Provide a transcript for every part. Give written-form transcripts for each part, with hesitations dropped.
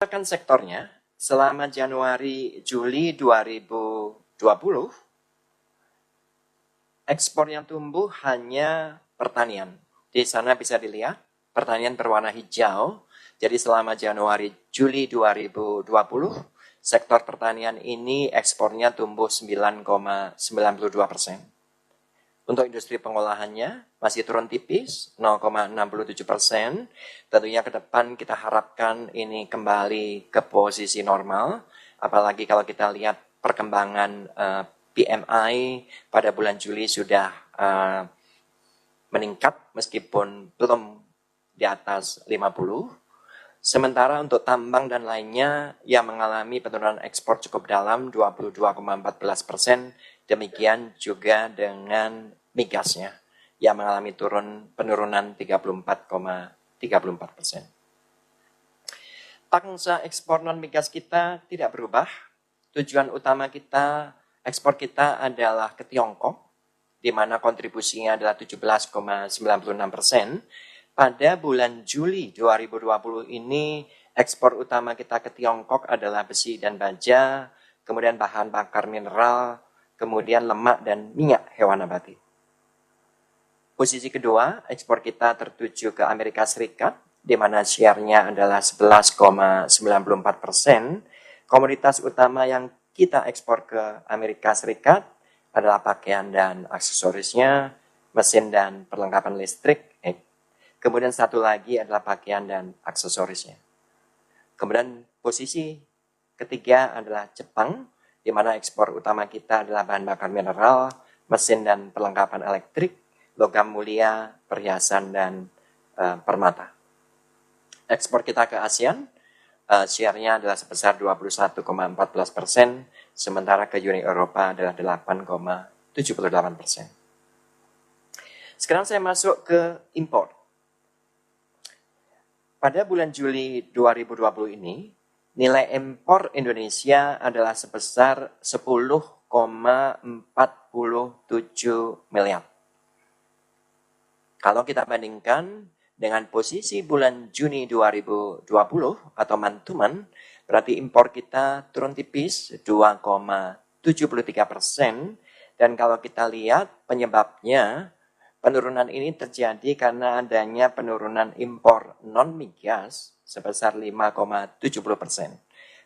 Berdasarkan sektornya, selama Januari-Juli 2020, ekspor yang tumbuh hanya pertanian. Di sana bisa dilihat, pertanian berwarna hijau. Jadi selama Januari-Juli 2020, sektor pertanian ini ekspornya tumbuh 9,92%. Untuk industri pengolahannya masih turun tipis 0,67%. Tentunya ke depan kita harapkan ini kembali ke posisi normal. Apalagi kalau kita lihat perkembangan PMI pada bulan Juli sudah meningkat meskipun belum di atas 50. Sementara untuk tambang dan lainnya yang mengalami penurunan ekspor cukup dalam 22,14%, demikian juga dengan migasnya yang mengalami penurunan 34,34%. Pangsa ekspor non migas kita tidak berubah. Tujuan utama kita, ekspor kita adalah ke Tiongkok, di mana kontribusinya adalah 17,96%. Pada bulan Juli 2020 ini, ekspor utama kita ke Tiongkok adalah besi dan baja, kemudian bahan bakar mineral, kemudian lemak dan minyak hewan nabati. Posisi kedua, ekspor kita tertuju ke Amerika Serikat, di mana share-nya adalah 11,94%. Komoditas utama yang kita ekspor ke Amerika Serikat adalah pakaian dan aksesorisnya, mesin dan perlengkapan listrik. Kemudian satu lagi adalah pakaian dan aksesorisnya. Kemudian posisi ketiga adalah Jepang, di mana ekspor utama kita adalah bahan bakar mineral, mesin dan perlengkapan elektrik, logam mulia, perhiasan dan permata. Ekspor kita ke ASEAN, share-nya adalah sebesar 21,14%, sementara ke Uni Eropa adalah 8,78%. Sekarang saya masuk ke impor. Pada bulan Juli 2020 ini, nilai impor Indonesia adalah sebesar 10,47 miliar. Kalau kita bandingkan dengan posisi bulan Juni 2020 atau month to month, berarti impor kita turun tipis 2,73%. Dan kalau kita lihat penyebabnya, penurunan ini terjadi karena adanya penurunan impor non-migas sebesar 5,70%.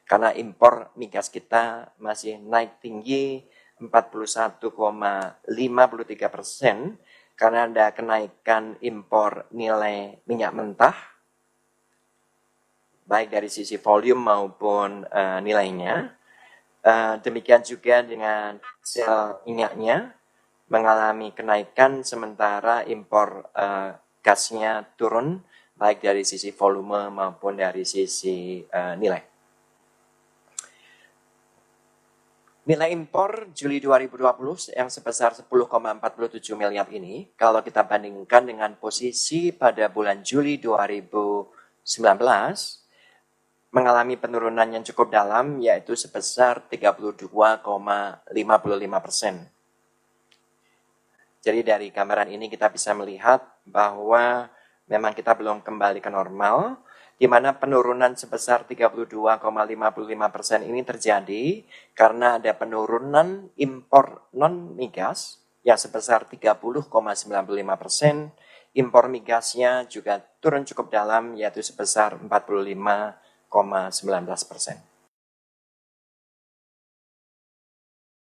Karena impor migas kita masih naik tinggi 41,53%, karena ada kenaikan impor nilai minyak mentah, baik dari sisi volume maupun nilainya. Demikian juga dengan sel minyaknya mengalami kenaikan, sementara impor gasnya turun baik dari sisi volume maupun dari sisi nilai. Nilai impor Juli 2020 yang sebesar 10,47 miliar ini, kalau kita bandingkan dengan posisi pada bulan Juli 2019, mengalami penurunan yang cukup dalam, yaitu sebesar 32,55%. Jadi dari gambaran ini kita bisa melihat bahwa memang kita belum kembali ke normal, di mana penurunan sebesar 32,55% ini terjadi karena ada penurunan impor non-migas yang sebesar 30,95%, impor migasnya juga turun cukup dalam yaitu sebesar 45,19%.